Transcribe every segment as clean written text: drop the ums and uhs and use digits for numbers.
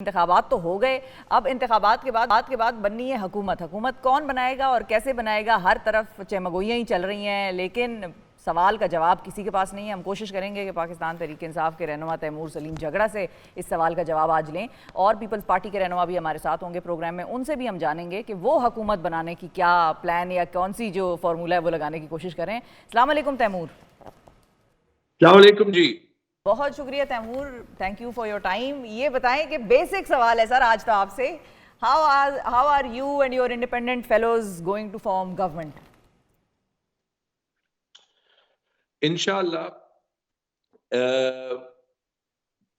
انتخابات تو ہو گئے، اب انتخابات کے بعد بننی ہے حکومت۔ حکومت کون بنائے گا اور کیسے بنائے گا؟ ہر طرف چہمگوئیاں ہی چل رہی ہیں، لیکن سوال کا جواب کسی کے پاس نہیں ہے۔ ہم کوشش کریں گے کہ پاکستان تحریک انصاف کے رہنما تیمور سلیم جھگڑا سے اس سوال کا جواب آج لیں، اور پیپلز پارٹی کے رہنما بھی ہمارے ساتھ ہوں گے پروگرام میں، ان سے بھی ہم جانیں گے کہ وہ حکومت بنانے کی کیا پلان یا کون سی جو فارمولہ ہے وہ لگانے کی کوشش کریں۔ السلام علیکم تیمور۔ السلام علیکم جی۔ بہت شکریہ Taimur, thank you for your time. یہ بتائیں کہ بیسک سوال ہے سر آج تو آپ سے، how are you and your independent fellows going to form government? انشاءاللہ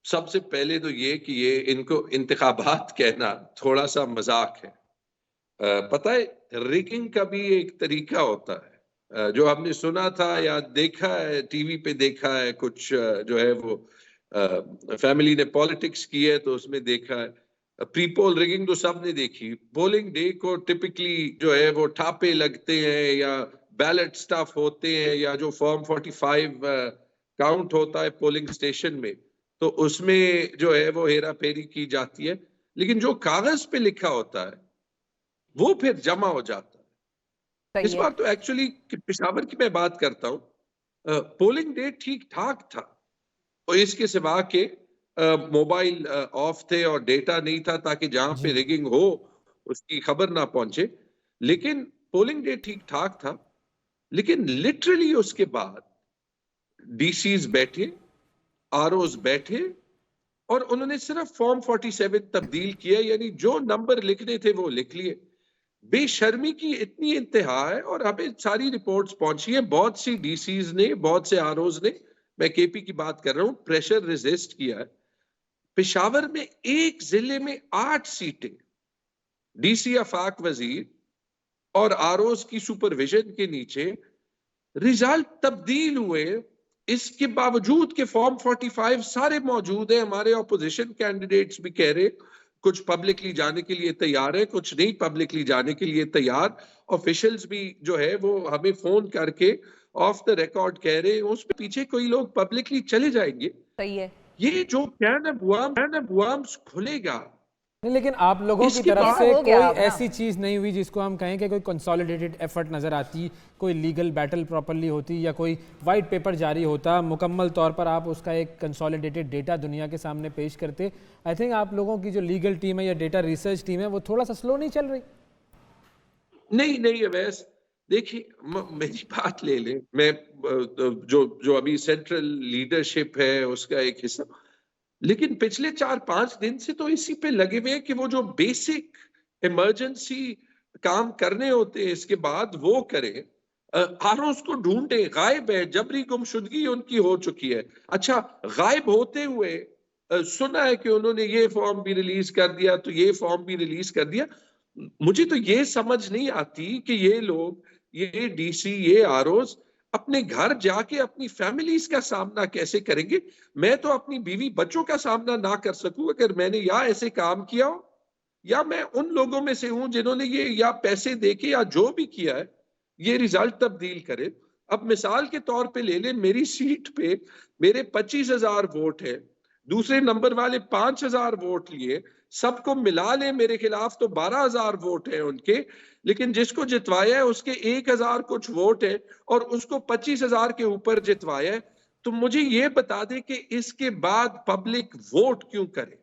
سب سے پہلے تو یہ کہ یہ ان کو انتخابات کہنا تھوڑا سا مذاق ہے۔ پتہ ہے ریگنگ کا بھی ایک طریقہ ہوتا ہے جو ہم نے سنا تھا یا دیکھا ہے، ٹی وی پہ دیکھا ہے، کچھ جو ہے وہ فیملی نے پالیٹکس کی ہے تو اس میں دیکھا ہے۔ پری پول ریگنگ تو سب نے دیکھی۔ پولنگ ڈے کو ٹپکلی جو ہے وہ ٹھاپے لگتے ہیں یا بیلٹ سٹاف ہوتے ہیں یا جو فارم 45 کاؤنٹ ہوتا ہے پولنگ سٹیشن میں، تو اس میں جو ہے وہ ہیرا پھیری کی جاتی ہے، لیکن جو کاغذ پہ لکھا ہوتا ہے وہ پھر جمع ہو جاتا ہے۔ اس بار تو ایکچولی پشاور کی میں بات کرتا ہوں، پولنگ ڈے ٹھیک ٹھاک تھا، اور اس کے سوا کہ موبائل آف تھے اور ڈیٹا نہیں تھا تاکہ جہاں پہ ریگنگ ہو اس کی خبر نہ پہنچے، لیکن پولنگ ڈے ٹھیک ٹھاک تھا۔ لیکن لٹرلی اس کے بعد ڈی سیز بیٹھے، آر اوز بیٹھے، اور انہوں نے صرف فارم 47 تبدیل کیا، یعنی جو نمبر لکھنے تھے وہ لکھ لیے۔ بے شرمی کی اتنی انتہا ہے، اور ہمیں ساری رپورٹس پہنچی ہیں، بہت سی ڈی سیز نے، بہت سے آر اوز نے، میں کے پی کی بات کر رہا ہوں، پریشر ریزسٹ کیا ہے۔ پشاور میں ایک ضلع میں 8 سیٹیں ڈی سی آفاق وزیر اور آر اوز کی سپرویژن کے نیچے رزلٹ تبدیل ہوئے، اس کے باوجود کہ فارم 45 سارے موجود ہیں۔ ہمارے اپوزیشن کینڈیڈیٹس بھی کہہ رہے کچھ پبلکلی جانے کے لیے تیار ہے، کچھ نہیں پبلکلی جانے کے لیے تیار۔ آفیشلز بھی جو ہے وہ ہمیں فون کر کے آف دا ریکارڈ کہہ رہے ہیں اس پہ پیچھے کوئی لوگ پبلکلی چلے جائیں گے۔ صحیح ہے، یہ جو کین آف ورمز کھلے گا، نہیں، لیکن آپ لوگوں کی طرف سے کوئی ایسی چیز نہیں ہوئی جس کو ہم کہیں کہ کوئی کنسالیڈیٹڈ ایفرٹ نظر آتی، کوئی لیگل بیٹل پراپرلی ہوتی، یا کوئی وائٹ پیپر جاری ہوتا، مکمل طور پر آپ اس کا ایک کنسالیڈیٹڈ ڈیٹا دنیا کے سامنے پیش کرتے؟ آئی تھنک آپ لوگوں کی جو لیگل ٹیم ہے یا ڈیٹا ریسرچ ٹیم ہے وہ تھوڑا سا سلو نہیں چل رہی؟ نہیں اویس، دیکھیے میری بات لے لیں، میں جو ابھی سینٹرل لیڈرشپ ہے اس کا ایک حصہ، لیکن پچھلے 4-5 دن سے تو اسی پہ لگے ہوئے کہ وہ جو بیسک ایمرجنسی کام کرنے ہوتے ہیں اس کے بعد وہ کریں۔ آروز کو ڈھونڈے، غائب ہے، جبری گمشدگی ان کی ہو چکی ہے۔ اچھا، غائب ہوتے ہوئے سنا ہے کہ انہوں نے یہ فارم بھی ریلیز کر دیا تو یہ فارم بھی ریلیز کر دیا۔ مجھے تو یہ سمجھ نہیں آتی کہ یہ لوگ، یہ ڈی سی، یہ آروز اپنے گھر جا کے اپنی فیملیز کا سامنا کیسے کریں گے؟ میں تو اپنی بیوی بچوں کا سامنا نہ کر سکوں اگر میں نے یا ایسے کام کیا ہو، یا میں ان لوگوں میں سے ہوں جنہوں نے یہ یا پیسے دے کے یا جو بھی کیا ہے یہ رزلٹ تبدیل کرے۔ اب مثال کے طور پہ لے لیں، میری سیٹ پہ میرے 25,000 ووٹ ہیں، دوسرے نمبر والے 5,000 ووٹ لیے، سب کو ملا لیں میرے خلاف تو 12,000 ووٹ ہیں ان کے، لیکن جس کو جتوایا ہے اس کے 1,000 کچھ ووٹ ہے اور اس کو 25,000 کے اوپر جتوایا ہے۔ تو مجھے یہ بتا دیں کہ اس کے بعد پبلک ووٹ کیوں کرے؟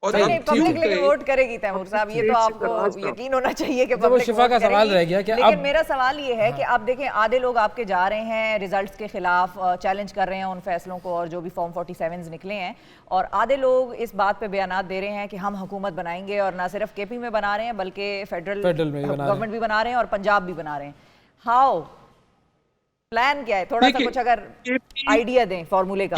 اور پبلک لیکن ووٹ کرے گی تیمور صاحب، یہ تو آپ کو یقین ہونا چاہیے کہ پبلک ووٹ کرے گی۔ لیکن میرا سوال یہ ہے کہ آپ دیکھیں آدھے لوگ آپ کے جا رہے ہیں ریزلٹس کے خلاف، چیلنج کر رہے ہیں ان فیصلوں کو اور جو بھی فارم 47 نکلے ہیں، اور آدھے لوگ اس بات پہ بیانات دے رہے ہیں کہ ہم حکومت بنائیں گے، اور نہ صرف کے پی میں بنا رہے ہیں بلکہ فیڈرل گورنمنٹ بھی بنا رہے ہیں اور پنجاب بھی بنا رہے ہیں۔ ہاؤ پلان کیا ہے؟ تھوڑا سا کچھ اگر آئیڈیا دیں فارمولے کا۔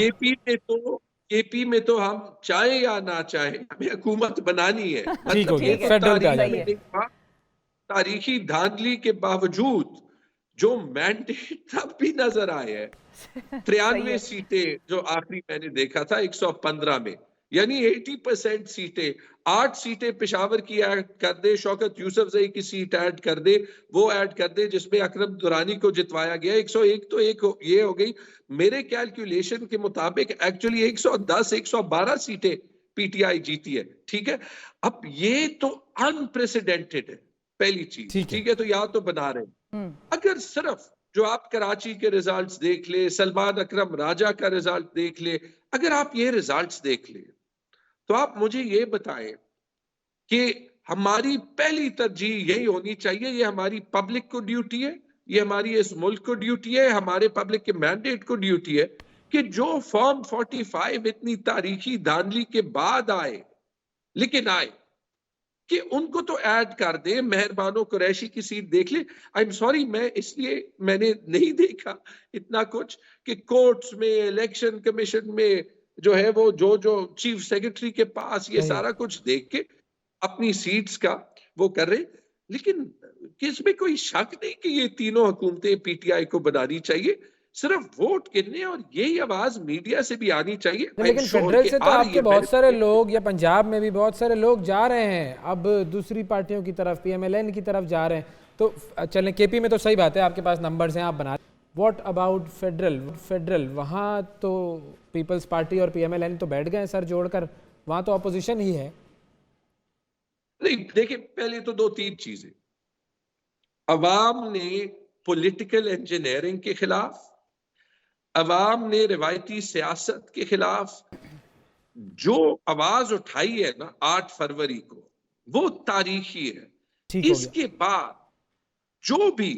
کے پی میں تو ہم چاہیں یا نہ چاہیں ہمیں حکومت بنانی ہے۔ تاریخی دھاندلی کے باوجود جو مینڈیٹ تب بھی نظر آئے ہیں، 93 سیٹیں جو آخری میں نے دیکھا تھا 115 میں، یعنی 80% سیٹیں، 8 سیٹیں پشاور کی ایڈ کر دے، شوکت یوسف زئی کی سیٹ ایڈ کر دے، وہ ایڈ کر دے جس میں اکرم دورانی کو جتوایا گیا، 101 تو ایک یہ ہو گئی۔ میرے کیلکولیشن کے مطابق ایکچولی 110-112 سیٹیں پی ٹی آئی جیتی ہے, ٹھیک ہے. اب یہ تو انپریسیڈنٹڈ ہے پہلی چیز, ٹھیک ہے, تو یا تو بنا رہے. اگر صرف جو آپ کراچی کے ریزلٹس دیکھ لیں, سلمان اکرم راجہ کا ریزلٹ دیکھ لیں, اگر آپ یہ ریزلٹس دیکھ لیں تو آپ مجھے یہ بتائیں کہ ہماری پہلی ترجیح یہی ہونی چاہیے, یہ ہماری پبلک کو ڈیوٹی ہے, یہ ہماری اس ملک کو ڈیوٹی ہے, ہمارے پبلک کے مینڈیٹ کو ڈیوٹی ہے کہ جو فارم 45 اتنی تاریخی دھاندلی کے بعد آئے, لیکن آئے, کہ ان کو تو ایڈ کر دیں. مہربانو قریشی کی سیٹ دیکھ لیں. آئی ایم سوری, میں نے نہیں دیکھا اتنا کچھ کہ کورٹس میں, الیکشن کمیشن میں جو ہے وہ جو چیف سیکرٹری کے پاس یہ سارا کچھ دیکھ کے اپنی سیٹس کا وہ کر رہے. لیکن اس میں کوئی شک نہیں کہ یہ تینوں حکومتیں پی ٹی آئی کو بنانی چاہیے, صرف ووٹ گرنے, اور یہی آواز میڈیا سے بھی آنی چاہیے. لیکن فیڈرل سے تو آپ کے بہت سارے لوگ, یا پنجاب میں بھی بہت سارے لوگ جا رہے ہیں اب دوسری پارٹیوں کی طرف, پی ایم ایل این کی طرف جا رہے ہیں. تو چلیں کے پی میں تو صحیح بات ہے, آپ کے پاس نمبرز ہیں, آپ بنا. واٹ اباؤٹ فیڈرل, وہاں تو پیپلز پارٹی اور پی ایم ایل این تو بیٹھ گئے سر جوڑ کر, وہاں تو اپوزیشن ہی ہے. نہیں دیکھیں, پہلے تو 2-3 چیزیں. عوام نے پولیٹیکل انجینئرنگ کے خلاف, عوام نے روایتی سیاست کے خلاف جو آواز اٹھائی ہے نا 8 فروری کو, وہ تاریخی ہے. اس کے بعد جو بھی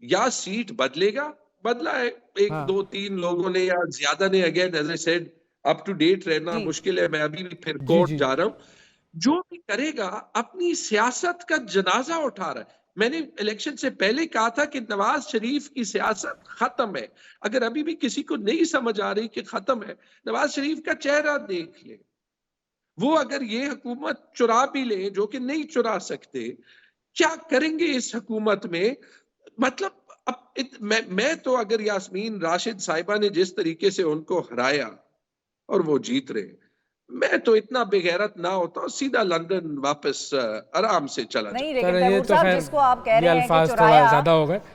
یا سیٹ بدلے گا, بدلا ہے 1-2-3 لوگوں نے یا زیادہ نے, again as I said up to date رہنا مشکل ہے, میں ابھی بھی پھر کورٹ جا رہا ہوں. جو بھی کرے گا اپنی سیاست کا جنازہ اٹھا رہا ہے. میں نے الیکشن سے پہلے کہا تھا کہ نواز شریف کی سیاست ختم ہے. اگر ابھی بھی کسی کو نہیں سمجھ آ رہی کہ ختم ہے, نواز شریف کا چہرہ دیکھ لے. وہ اگر یہ حکومت چرا بھی لے, جو کہ نہیں چرا سکتے, کیا کریں گے اس حکومت میں؟ مطلب اب میں تو اگر یاسمین راشد صاحبہ نے جس طریقے سے ان کو ہرایا اور وہ جیت رہے, میں تو اتنا بے غیرت نہ ہوتا ہوں, سیدھا لندن واپس آرام سے چلا جاتا. نہیں لیکن تیمور صاحب, جس کو آپ کہہ رہے ہیں کہ چرایا,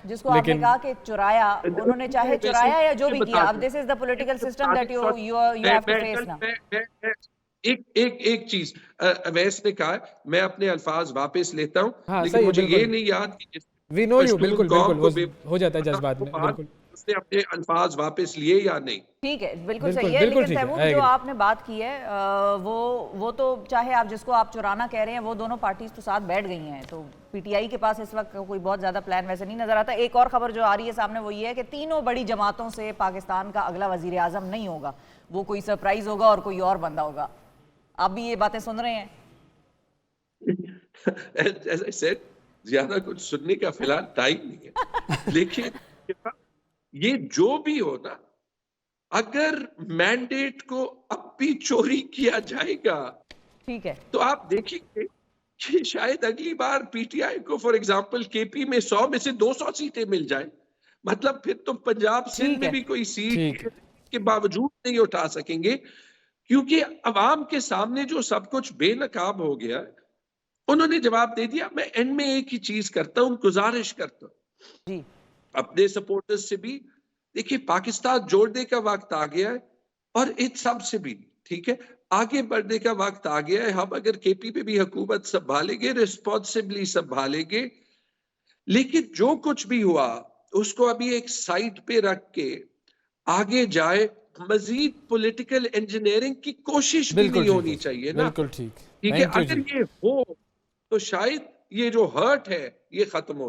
جس کو آپ نے کہا کہ چرایا, انہوں نے چاہے چرایا یا جو بھی کیا, اب this is the political system that you have to face now. ایک چیز اویس نے کہا, میں اپنے الفاظ واپس لیتا ہوں, لیکن مجھے یہ نہیں یاد کہ We know you, بالکل ہو جاتا ہے جذبات میں, بالکل اس نے اپنے الفاظ واپس لیے یا نہیں. ٹھیک ہے, بالکل صحیح ہے. لیکن تیمور, جو آپ نے بات کی ہے وہ تو چاہے آپ جس کو آپ چرانا کہہ رہے ہیں, وہ دونوں پارٹیز تو ساتھ بیٹھ گئی ہیں, تو پی ٹی آئی کے پاس اس وقت کوئی بہت زیادہ پلان ویسے نہیں نظر آتا. ایک اور خبر جو آ رہی ہے سامنے وہ یہ ہے کہ تینوں بڑی جماعتوں سے پاکستان کا اگلا وزیر اعظم نہیں ہوگا, وہ کوئی سرپرائز ہوگا اور کوئی اور بندہ ہوگا. آپ بھی یہ باتیں سن رہے ہیں؟ As I said, زیادہ کچھ سننے کا فی الحال ٹائم نہیں ہے, لیکن یہ جو بھی ہو نا, اگر مینڈیٹ کو اب بھی چوری کیا جائے گا, ٹھیک ہے, تو آپ دیکھیں گے کہ شاید اگلی بار پی ٹی آئی کو فار ایگزامپل کے پی میں 100 میں سے 200 سیٹیں مل جائیں. مطلب پھر تو پنجاب سندھ میں بھی کوئی سیٹ کے باوجود نہیں اٹھا سکیں گے, کیونکہ عوام کے سامنے جو سب کچھ بے نقاب ہو گیا, انہوں نے جواب دے دیا. میں اینڈ میں ایک ہی چیز کرتا ہوں, گزارش کرتا ہوں اپنے سپورٹرز سے بھی, دیکھیے پاکستان جوڑنے کا وقت آ گیا ہے, اور ان سب سے بھی ٹھیک ہے آگے بڑھنے کا وقت آ گیا ہے. ہم اگر کے پی پہ بھی حکومت سنبھالیں گے, ریسپانسبلی سنبھالیں گے, لیکن جو کچھ بھی ہوا اس کو ابھی ایک سائڈ پہ رکھ کے آگے جائے. مزید پولیٹیکل انجینئرنگ کی کوشش بھی نہیں ہونی چاہیے نا. بالکل ٹھیک ہے, اگر یہ ہو تو شاید یہ جو ہرٹ ہے یہ ختم ہو.